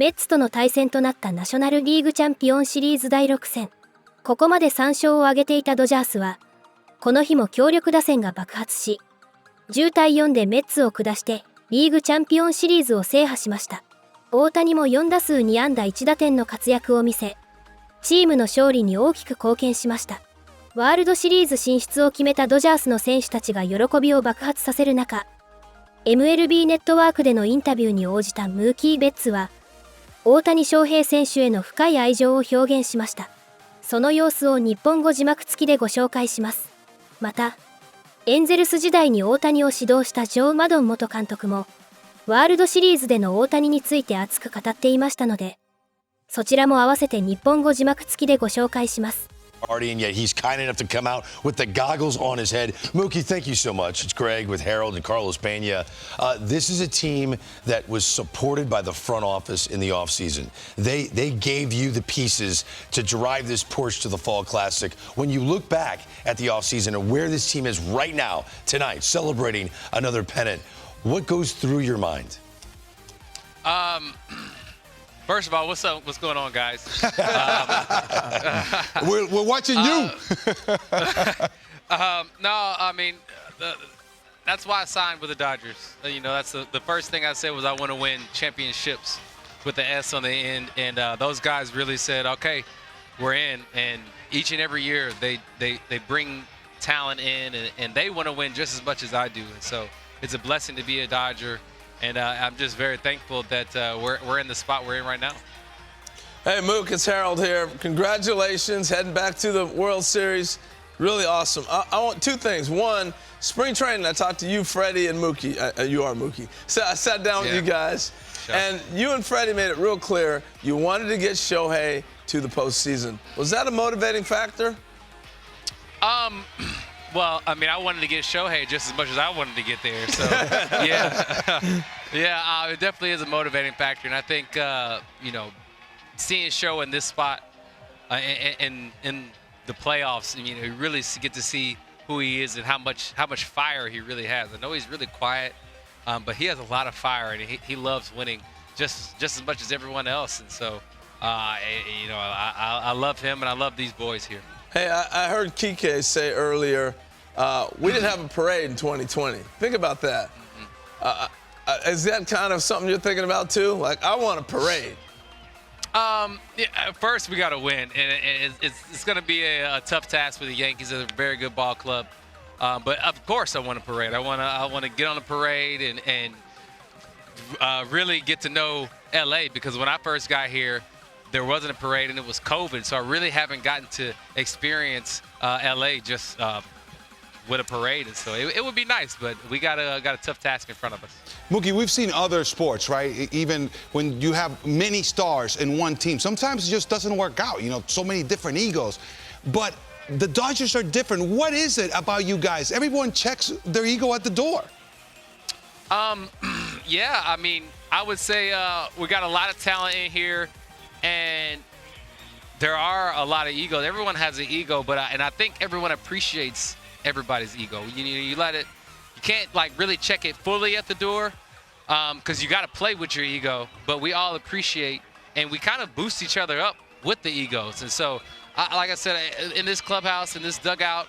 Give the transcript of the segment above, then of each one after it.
メッツとの対戦となったナショナルリーグチャンピオンシリーズ第6戦。ここまで3勝を挙げていたドジャースは、この日も強力打線が爆発し、10対4でメッツを下してリーグチャンピオンシリーズを制覇しました。大谷も4打数2安打1打点の活躍を見せ、チームの勝利に大きく貢献しました。ワールドシリーズ進出を決めたドジャースの選手たちが喜びを爆発させる中、MLB ネットワークでのインタビューに応じたムーキー・ベッツは、大谷翔平選手への深い愛情を表現しました。その様子を日本語字幕付きでご紹介します。また、エンゼルス時代に大谷を指導したマドン元監督も、ワールドシリーズでの大谷について熱く語っていましたので、そちらも合わせて日本語字幕付きでご紹介します。And yet he's kind enough to come out with the goggles on his head. Mookie, thank you so much. It's Greg with Harold and Carlos Pena. This is a team that was supported by the front office in the offseason. They gave you the pieces to drive this Porsche to the Fall Classic. When you look back at the offseason and where this team is right now, tonight, celebrating another pennant, what goes through your mind? First of all, what's up? What's going on, guys? We're watching you. No, I mean, that's why I signed with the Dodgers. You know, that's the first thing I said was I want to win championships with the S on the end. And those guys really said, okay, we're in. And each and every year they bring talent in, and they want to win just as much as I do. And so it's a blessing to be a Dodger. And I'm just very thankful that we're in the spot we're in right now. Hey, Mook, it's Harold here. Congratulations, heading back to the World Series. Really awesome. I want two things. One, spring training, I talked to you, Freddie, and Mookie. You are Mookie. So I sat down with you guys, and you and Freddie made it real clear you wanted to get Shohei to the postseason. Was that a motivating factor? Well, I mean, I wanted to get Shohei just as much as I wanted to get there. So, yeah, it definitely is a motivating factor. And I think, you know, seeing Shohei in this spot in the playoffs, you know, you really get to see who he is and how much fire he really has. I know he's really quiet, but he has a lot of fire, and he loves winning just as much as everyone else. And so, you know, I love him, and I love these boys here. Hey, I heard Kike say earlier, we didn't have a parade in 2020. Think about that. Is that kind of something you're thinking about too? Like, I want a parade. Yeah, first we got to win, and it's going to be a tough task for the Yankees. They're a very good ball club, but of course I want a parade. I want to get on a parade and really get to know LA, because when I first got here, there wasn't a parade and it was COVID, so I really haven't gotten to experience LA just with a parade, and so it would be nice, but we got a tough task in front of us. Mookie, we've seen other sports, right? Even when you have many stars in one team, sometimes it just doesn't work out. You know, so many different egos, but the Dodgers are different. What is it about you guys? Everyone checks their ego at the door. Yeah, I mean, I would say we got a lot of talent in here. And there are a lot of egos. Everyone has an ego, but I think everyone appreciates everybody's ego. You let it. You can't like really check it fully at the door, because you got to play with your ego. But we all appreciate, and we kind of boost each other up with the egos. And so, like I said, in this clubhouse, in this dugout,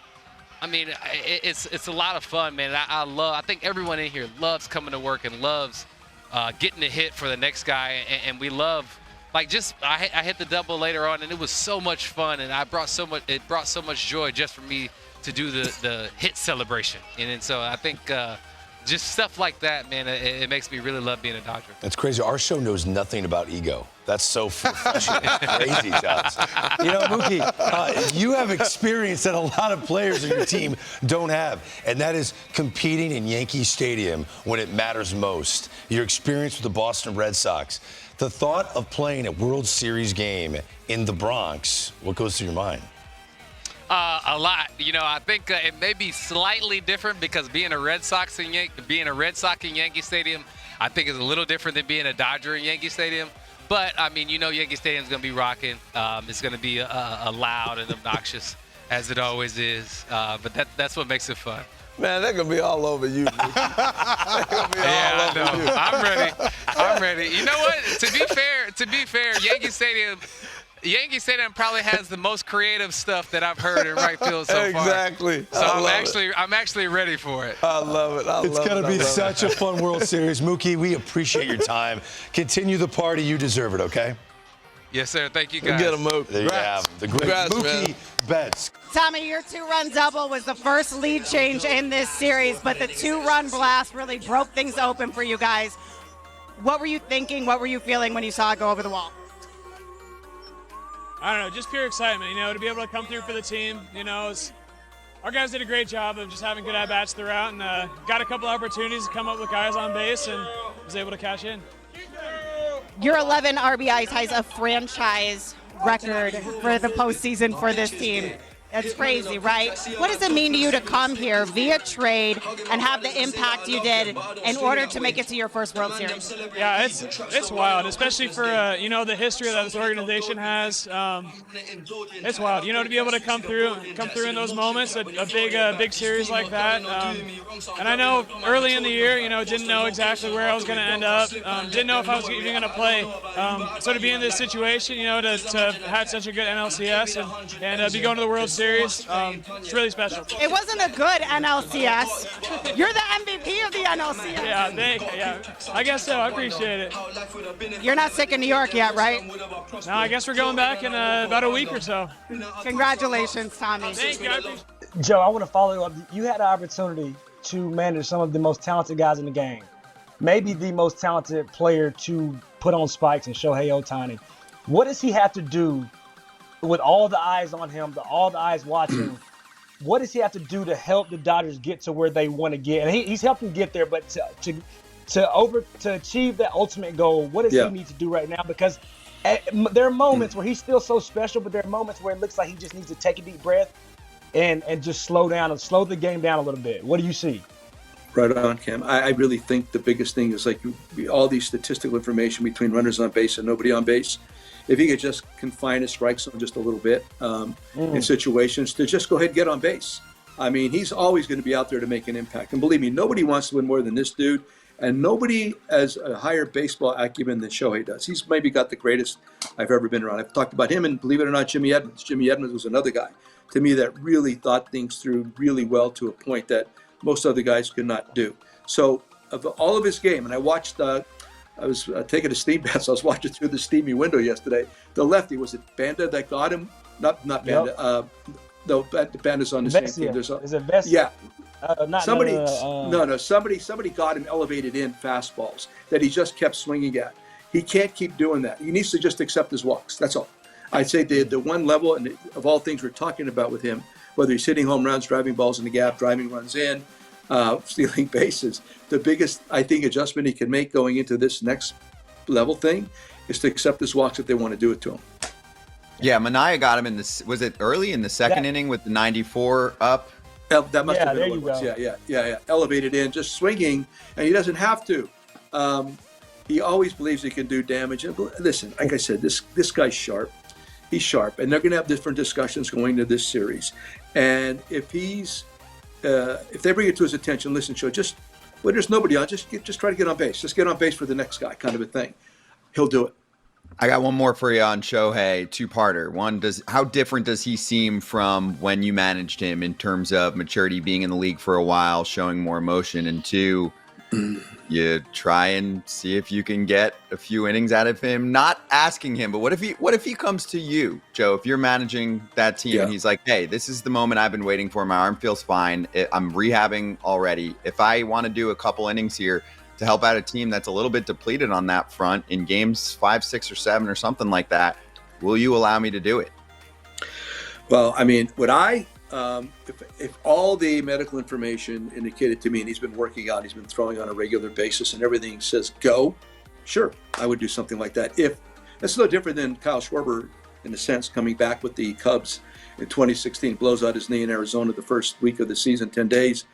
I mean, it's a lot of fun, man. I think everyone in here loves coming to work and loves getting a hit for the next guy, and we love. Like, just I hit the double later on, and it was so much fun, and it brought so much joy just for me to do the hit celebration. And so I think just stuff like that, man, it makes me really love being a Dodger. That's crazy. Our show knows nothing about ego. That's so refreshing. Crazy, Josh. You know, Mookie, you have experience that a lot of players on your team don't have, and that is competing in Yankee Stadium when it matters most. Your experience with the Boston Red Sox. The thought of playing a World Series game in the Bronx, what goes through your mind? A lot. You know, I think it may be slightly different because being a Red Sox in Yankee Stadium, I think is a little different than being a Dodger in Yankee Stadium. But I mean, you know, Yankee Stadium's going to be rocking. It's going to be loud and obnoxious as it always is. But that's what makes it fun. Man, they're going to be all over you. They're going to be all over you. I'm ready. I'm ready. You know what? To be fair, Yankee Stadium probably has the most creative stuff that I've heard in right field so far. Exactly. So I'm actually ready for it. I love it. It's going to be such a fun World Series. Mookie, we appreciate your time. Continue the party. You deserve it, okay? Yes, sir. Thank you, guys. Get him, Mook. There you have him. The great Congrats, Mookie man. Betts. Tommy, your two-run double was the first lead change in this series, but the two-run blast really broke things open for you guys. What were you thinking? What were you feeling when you saw it go over the wall? I don't know, just pure excitement, to be able to come through for the team. Our guys did a great job of just having good at-bats throughout, and got a couple opportunities to come up with guys on base and was able to cash in. Your 11 RBIs ties a franchise record for the postseason for this team. That's crazy, right? What does it mean to you to come here via trade and have the impact you did in order to make it to your first World Series? Yeah, it's wild, especially for the history that this organization has. It's wild, to be able to come through in those moments, a big series like that. And I know early in the year, didn't know exactly where I was going to end up, didn't know if I was even going to play. So to be in this situation, to have such a good NLCS and be going to the World Series, it's really special. It wasn't a good NLCS. You're the MVP of the NLCS. Yeah, I guess so. I appreciate it. You're not sick in New York yet, right? No, I guess we're going back in about a week or so. Congratulations, Tommy. Thank you. I appreciate it. Joe, I want to follow up. You had an opportunity to manage some of the most talented guys in the game. Maybe the most talented player to put on spikes in Shohei Ohtani. What does he have to do with all the eyes on him, all the eyes watching? What does he have to do to help the Dodgers get to where they want to get? And he's helped them get there, but to achieve that ultimate goal, what does he need to do right now? Because there are moments where he's still so special, but there are moments where it looks like he just needs to take a deep breath and just slow down and slow the game down a little bit. What do you see? Right on, Cam. I really think the biggest thing is all these statistical information between runners on base and nobody on base. If he could just confine his strike zone just a little bit in situations to just go ahead and get on base. I mean, he's always going to be out there to make an impact. And believe me, nobody wants to win more than this dude. And nobody has a higher baseball acumen than Shohei does. He's maybe got the greatest I've ever been around. I've talked about him, and believe it or not, Jimmy Edmonds. Jimmy Edmonds was another guy, to me, that really thought things through really well to a point that most other guys could not do. So of all of his game, and I watched I was taking a steam bath, so I was watching through the steamy window yesterday. The lefty, was it Banda that got him? Not Banda. Yep. No, Banda's on the Vessia. same team. Is it Vessia? Yeah. Somebody got him elevated in fastballs that he just kept swinging at. He can't keep doing that. He needs to just accept his walks. That's all. I'd say the one level, and of all things we're talking about with him, whether he's hitting home runs, driving balls in the gap, driving runs in, stealing bases, the biggest, I think, adjustment he can make going into this next level thing is to accept his walks if they want to do it to him. Yeah, Manaea got him in this. Was it early in the second inning with the 94 up? That must have been what it was. Yeah. Elevated in, just swinging, and he doesn't have to. He always believes he can do damage. And listen, like I said, this guy's sharp. He's sharp, and they're going to have different discussions going into this series. And if they bring it to his attention, listen, Joe, when there's nobody on, just try to get on base. Just get on base for the next guy, kind of a thing. He'll do it. I got one more for you on Shohei, two-parter. One, how different does he seem from when you managed him in terms of maturity, being in the league for a while, showing more emotion? And two, you try and see if you can get a few innings out of him. Not asking him, but what if he comes to you, Joe? If you're managing that team and he's like, "Hey, this is the moment I've been waiting for. My arm feels fine. I'm rehabbing already. If I want to do a couple innings here to help out a team that's a little bit depleted on that front in games 5, 6, or 7 or something like that, will you allow me to do it?" Well, I mean, would I? If all the medical information indicated to me, and he's been working out, he's been throwing on a regular basis, and everything says go, sure, I would do something like that. If it's no different than Kyle Schwarber in a sense, coming back with the Cubs in 2016, blows out his knee in Arizona the first week of the season, 10 days,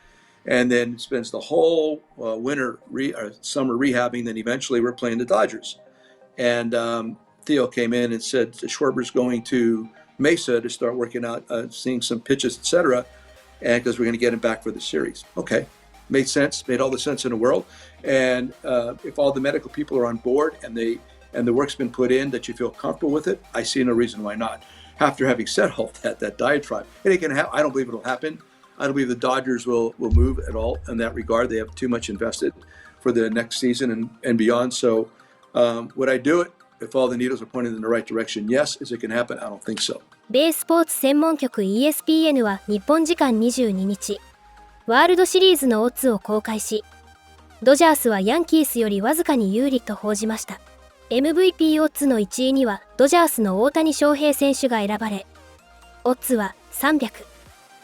and then spends the whole summer rehabbing. Then eventually we're playing the Dodgers, and Theo came in and said Schwarber's going to Mesa to start working out, seeing some pitches, etc., and because we're going to get him back for the series. Okay, made sense, made all the sense in the world. And if all the medical people are on board and the work's been put in that you feel comfortable with it, I see no reason why not. After having said all that diatribe, and it can I don't believe it'll happen. I don't believe the Dodgers will move at all in that regard. They have too much invested for the next season and beyond. So would I do it if all the needles are pointing in the right direction? Yes. Is it going to happen? I don't think so. 米スポーツ専門局 ESPN は日本時間22日、ワールドシリーズのオッズを公開し、ドジャースはヤンキースよりわずかに有利と報じました。MVP オッズの1位にはドジャースの大谷翔平選手が選ばれ、オッズは300、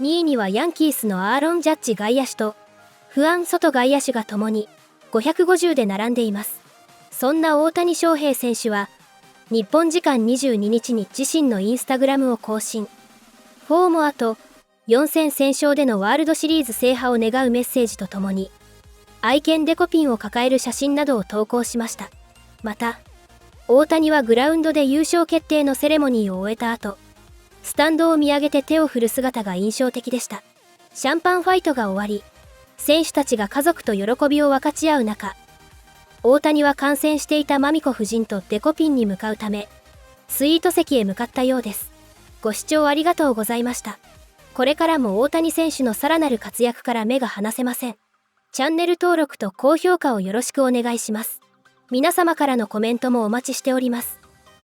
2位にはヤンキースのアーロン・ジャッジ外野手とフアン・ソト外野手が共に550で並んでいます。そんな大谷翔平選手は、日本時間22日に自身のインスタグラムを更新。4もあと4戦先勝でのワールドシリーズ制覇を願うメッセージとともに、愛犬デコピンを抱える写真などを投稿しました。また、大谷はグラウンドで優勝決定のセレモニーを終えた後、スタンドを見上げて手を振る姿が印象的でした。シャンパンファイトが終わり、選手たちが家族と喜びを分かち合う中、大谷は観戦していたマミコ夫人とデコピンに向かうため、スイート席へ向かったようです。ご視聴ありがとうございました。これからも大谷選手のさらなる活躍から目が離せません。チャンネル登録と高評価をよろしくお願いします。皆様からのコメントもお待ちしております。